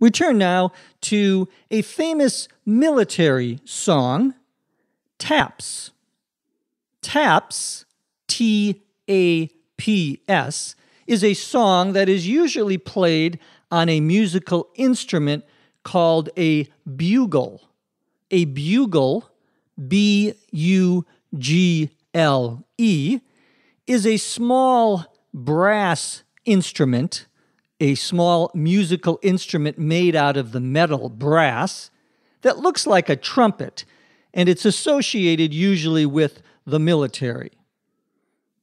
We turn now to a famous military song, Taps. Taps, T-A-P-S, is a song that is usually played on a musical instrument called a bugle. A bugle, B-U-G-L-E, is a small brass instrument, a small musical instrument made out of the metal brass that looks like a trumpet, and it's associated usually with the military.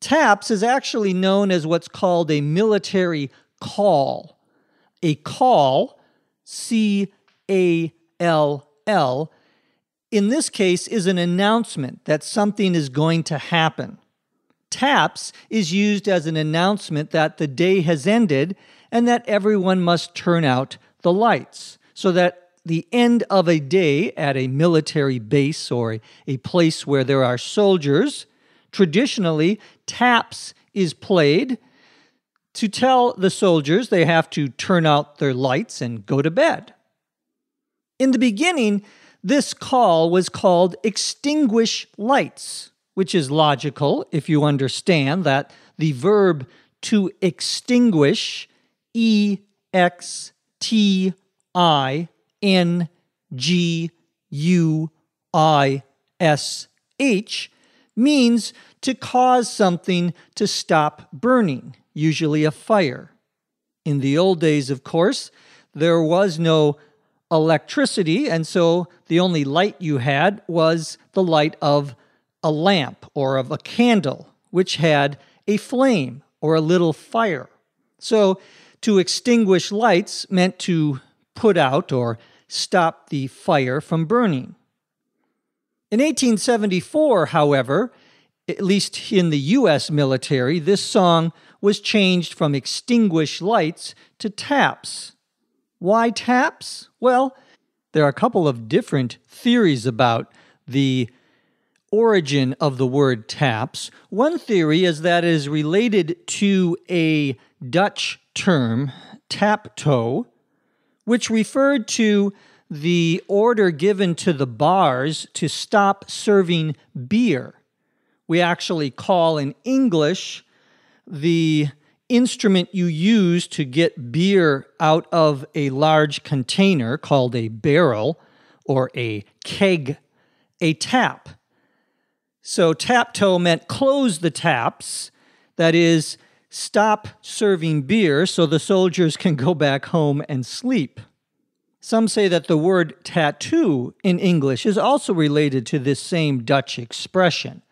Taps is actually known as what's called a military call. A call, C-A-L-L, in this case is an announcement that something is going to happen. Taps is used as an announcement that the day has ended and that everyone must turn out the lights, so that the end of a day at a military base or a place where there are soldiers, traditionally, taps is played to tell the soldiers they have to turn out their lights and go to bed. In the beginning, this call was called extinguish lights, which is logical if you understand that the verb to extinguish, E-X-T-I-N-G-U-I-S-H, means to cause something to stop burning, usually a fire. In the old days, of course, there was no electricity, and so the only light you had was the light of a lamp or of a candle, which had a flame or a little fire. So to extinguish lights meant to put out or stop the fire from burning. In 1874, however, at least in the U.S. military, this song was changed from extinguish lights to taps. Why taps? Well, there are a couple of different theories about the origin of the word taps. One theory is that it is related to a Dutch term, taptoe, which referred to the order given to the bars to stop serving beer. We actually call in English the instrument you use to get beer out of a large container called a barrel or a keg, a tap. So taptoe meant close the taps, that is, stop serving beer so the soldiers can go back home and sleep. Some say that the word tattoo in English is also related to this same Dutch expression.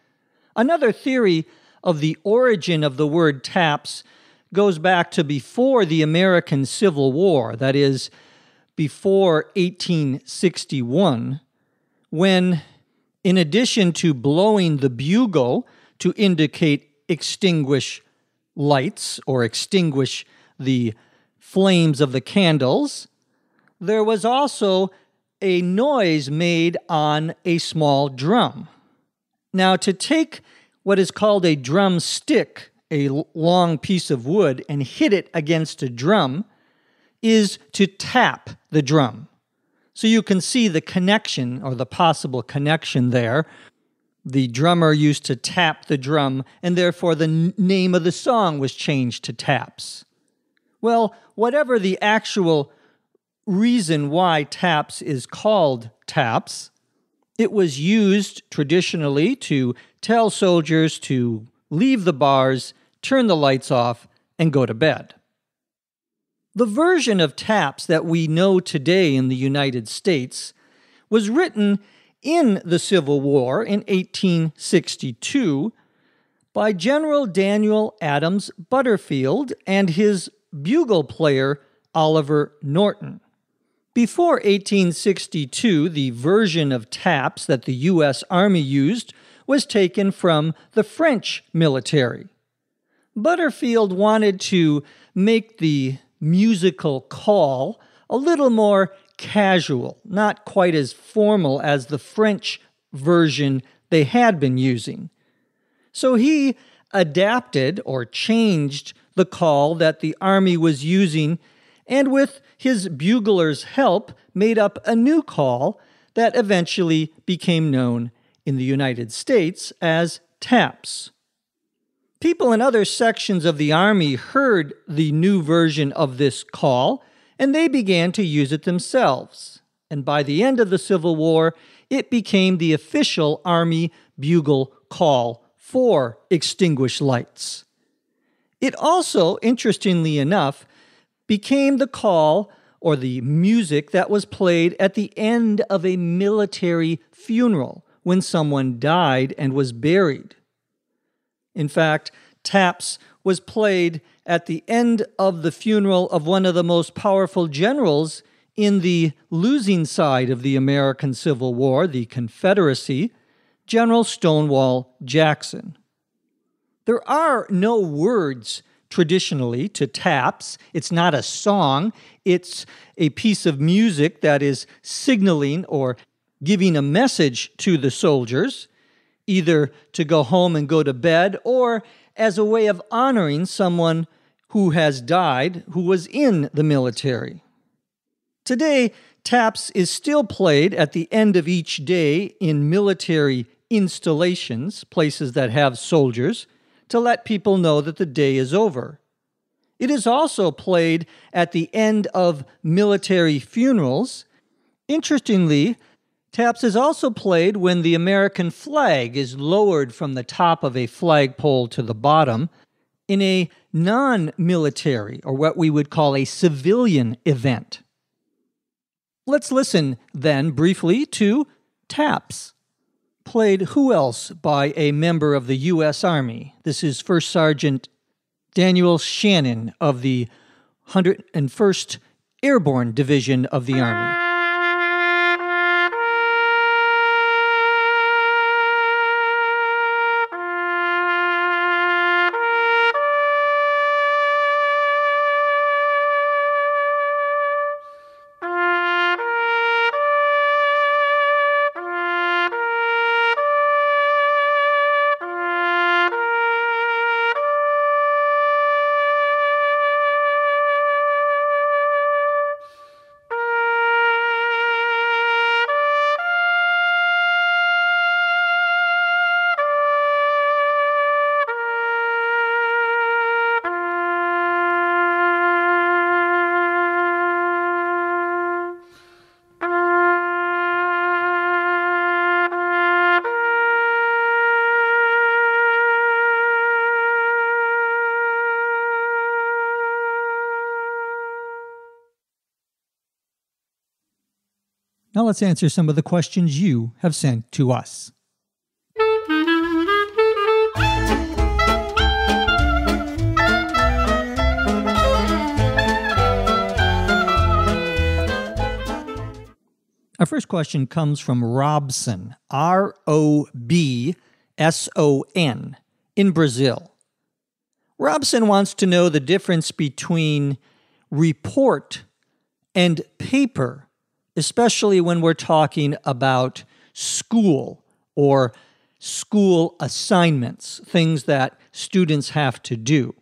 Another theory of the origin of the word taps goes back to before the American Civil War, that is, before 1861, when, in addition to blowing the bugle to indicate extinguish lights or extinguish the flames of the candles, there was also a noise made on a small drum. Now, to take what is called a drumstick, a long piece of wood, and hit it against a drum is to tap the drum. So you can see the connection or the possible connection there. The drummer used to tap the drum, and therefore the name of the song was changed to Taps. Well, whatever the actual reason why taps is called taps, it was used traditionally to tell soldiers to leave the bars, turn the lights off, and go to bed. The version of taps that we know today in the United States was written in the Civil War in 1862 by General Daniel Adams Butterfield and his bugle player Oliver Norton. Before 1862, the version of taps that the U.S. Army used was taken from the French military. Butterfield wanted to make the musical call a little more casual, not quite as formal as the French version they had been using. So he adapted or changed the call that the Army was using and with his bugler's help made up a new call that eventually became known in the United States as taps. People in other sections of the Army heard the new version of this call, and they began to use it themselves. And by the end of the Civil War, it became the official Army bugle call for extinguished lights. It also, interestingly enough, became the call or the music that was played at the end of a military funeral when someone died and was buried. In fact, taps was played at the end of the funeral of one of the most powerful generals in the losing side of the American Civil War, the Confederacy, General Stonewall Jackson. There are no words traditionally to taps. It's not a song. It's a piece of music that is signaling or giving a message to the soldiers, either to go home and go to bed or as a way of honoring someone who has died who was in the military. Today, taps is still played at the end of each day in military installations, places that have soldiers, to let people know that the day is over. It is also played at the end of military funerals. Interestingly, taps is also played when the American flag is lowered from the top of a flagpole to the bottom in a non-military, or what we would call a civilian event. Let's listen then briefly to taps. Played who else by a member of the U.S. Army? This is First Sergeant Daniel Shannon of the 101st Airborne Division of the Army. Now let's answer some of the questions you have sent to us. Our first question comes from Robson, R-O-B-S-O-N, in Brazil. Robson wants to know the difference between report and paper, especially when we're talking about school or school assignments, things that students have to do.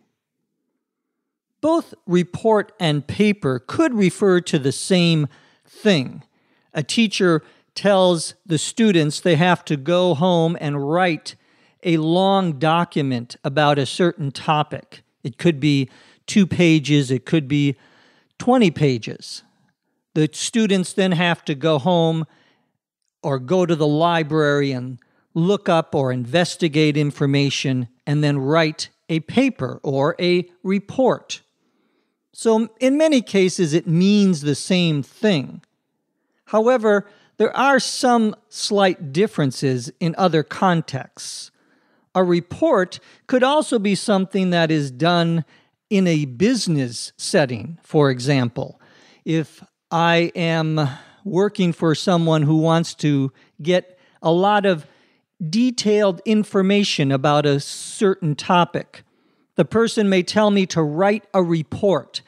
Both report and paper could refer to the same thing. A teacher tells the students they have to go home and write a long document about a certain topic. It could be 2 pages, it could be 20 pages. The students then have to go home or go to the library and look up or investigate information and then write a paper or a report. So in many cases, it means the same thing. However, there are some slight differences in other contexts. A report could also be something that is done in a business setting, for example. If I am working for someone who wants to get a lot of detailed information about a certain topic, the person may tell me to write a report.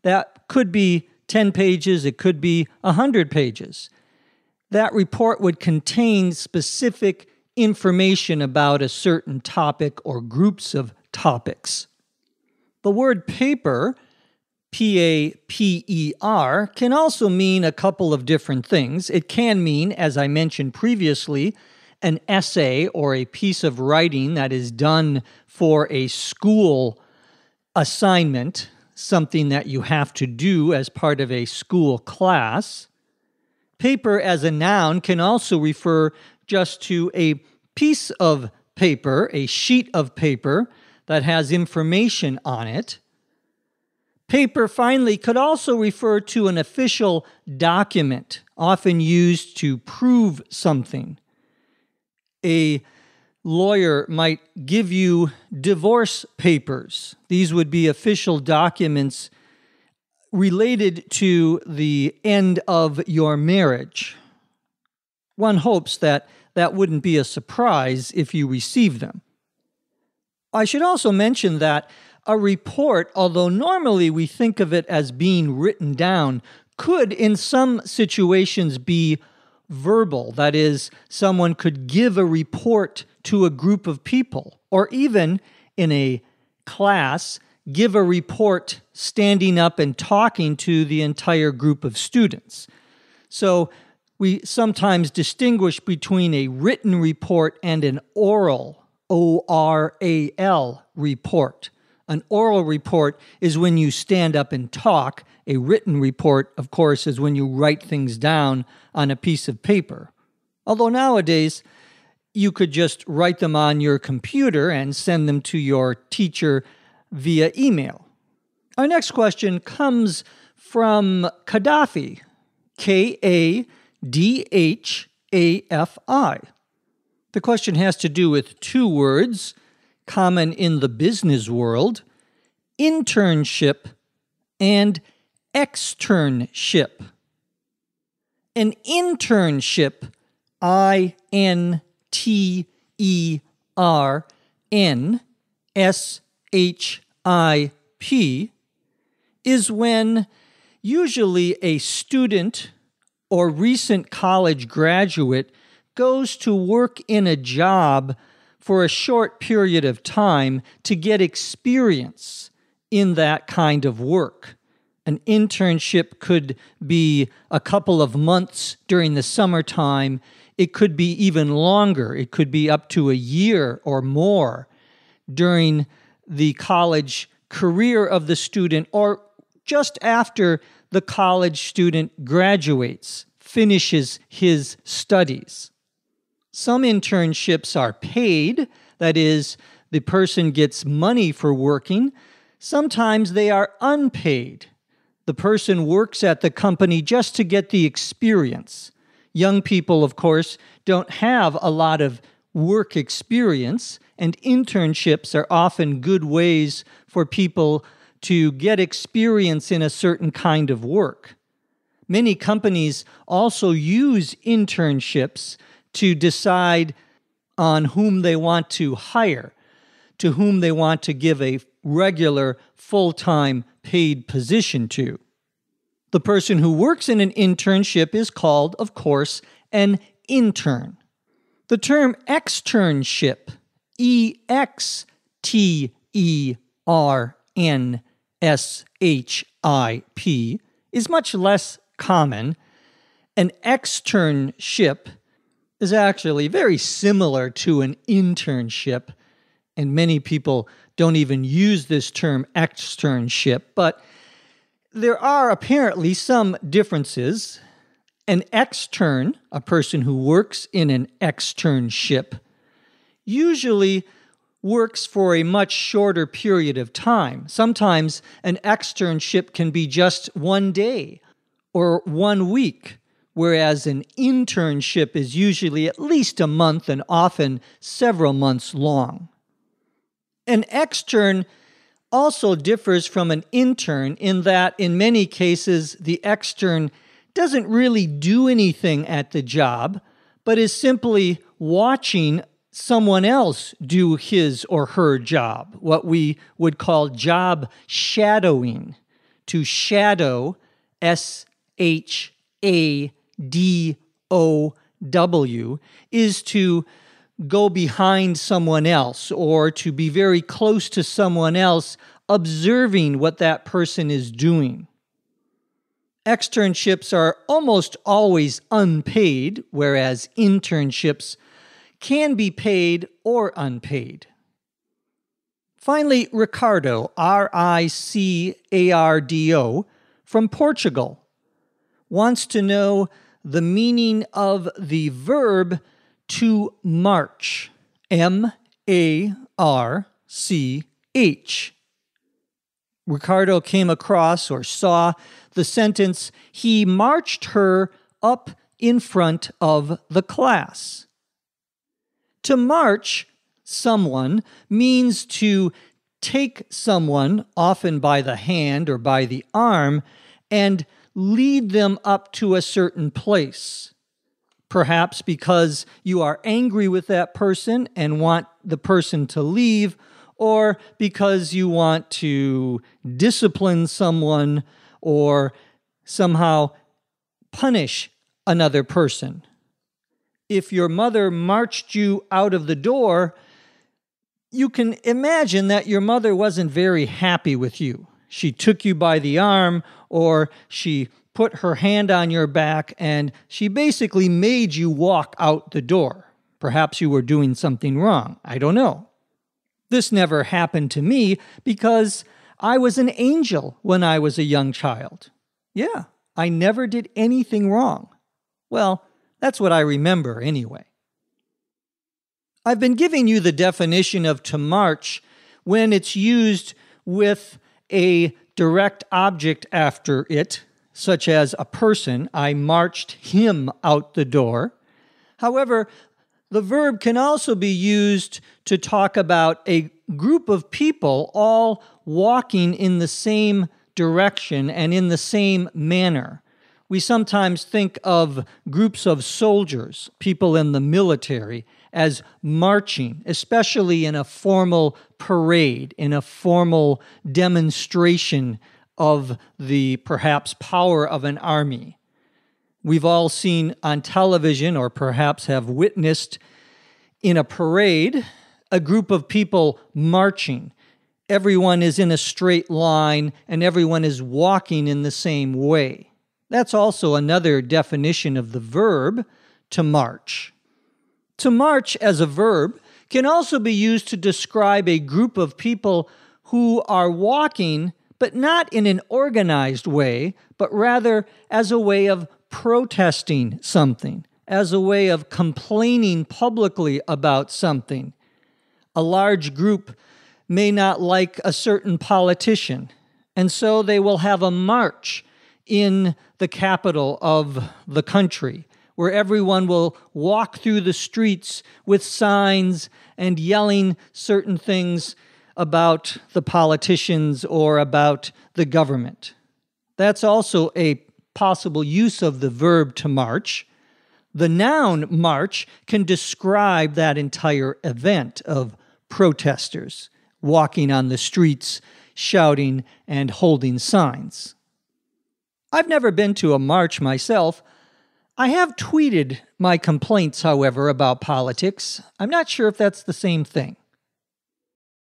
That could be 10 pages, it could be 100 pages. That report would contain specific information about a certain topic or groups of topics. The word paper P-A-P-E-R, can also mean a couple of different things. It can mean, as I mentioned previously, an essay or a piece of writing that is done for a school assignment, something that you have to do as part of a school class. Paper as a noun can also refer just to a piece of paper, a sheet of paper that has information on it. Paper, finally, could also refer to an official document, often used to prove something. A lawyer might give you divorce papers. These would be official documents related to the end of your marriage. One hopes that that wouldn't be a surprise if you receive them. I should also mention that a report, although normally we think of it as being written down, could in some situations be verbal. That is, someone could give a report to a group of people, or even in a class, give a report standing up and talking to the entire group of students. So we sometimes distinguish between a written report and an oral, O-R-A-L, report. An oral report is when you stand up and talk. A written report, of course, is when you write things down on a piece of paper. Although nowadays, you could just write them on your computer and send them to your teacher via email. Our next question comes from Gaddafi, K-A-D-H-A-F-I. The question has to do with two words common in the business world: internship and externship. An internship, I-N-T-E-R-N-S-H-I-P, is when usually a student or recent college graduate goes to work in a job for a short period of time to get experience in that kind of work. An internship could be a couple of months during the summertime. It could be even longer. It could be up to a year or more during the college career of the student, or just after the college student graduates, finishes his studies. Some internships are paid, that is, the person gets money for working. Sometimes they are unpaid. The person works at the company just to get the experience. Young people, of course, don't have a lot of work experience, and internships are often good ways for people to get experience in a certain kind of work. Many companies also use internships to decide on whom they want to hire, to whom they want to give a regular, full-time paid position to. The person who works in an internship is called, of course, an intern. The term externship, E-X-T-E-R-N-S-H-I-P, is much less common. An externship is actually very similar to an internship, and many people don't even use this term externship, but there are apparently some differences. An extern, a person who works in an externship, usually works for a much shorter period of time. Sometimes an externship can be just 1 day or 1 week, whereas an internship is usually at least a month and often several months long. An extern also differs from an intern in that, in many cases, the extern doesn't really do anything at the job, but is simply watching someone else do his or her job, what we would call job shadowing. To shadow, S-H-A-D-O-W, is to go behind someone else or to be very close to someone else observing what that person is doing. Externships are almost always unpaid, whereas internships can be paid or unpaid. Finally, Ricardo, Ricardo, from Portugal, wants to know the meaning of the verb to march, M-A-R-C-H. Ricardo came across or saw the sentence, he marched her up in front of the class. To march someone means to take someone, often by the hand or by the arm, and lead them up to a certain place. Perhaps because you are angry with that person and want the person to leave, or because you want to discipline someone or somehow punish another person. If your mother marched you out of the door, you can imagine that your mother wasn't very happy with you. She took you by the arm, or she put her hand on your back, and she basically made you walk out the door. Perhaps you were doing something wrong. I don't know. This never happened to me because I was an angel when I was a young child. Yeah, I never did anything wrong. Well, that's what I remember anyway. I've been giving you the definition of to march when it's used with a direct object after it, such as a person. I marched him out the door. However, the verb can also be used to talk about a group of people all walking in the same direction and in the same manner. We sometimes think of groups of soldiers, people in the military, as marching, especially in a formal parade, in a formal demonstration of the perhaps power of an army. We've all seen on television, or perhaps have witnessed in a parade, a group of people marching. Everyone is in a straight line, and everyone is walking in the same way. That's also another definition of the verb, to march. To march as a verb can also be used to describe a group of people who are walking, but not in an organized way, but rather as a way of protesting something, as a way of complaining publicly about something. A large group may not like a certain politician, and so they will have a march in the capital of the country, where everyone will walk through the streets with signs and yelling certain things about the politicians or about the government. That's also a possible use of the verb to march. The noun march can describe that entire event of protesters walking on the streets, shouting and holding signs. I've never been to a march myself. I have tweeted my complaints, however, about politics. I'm not sure if that's the same thing.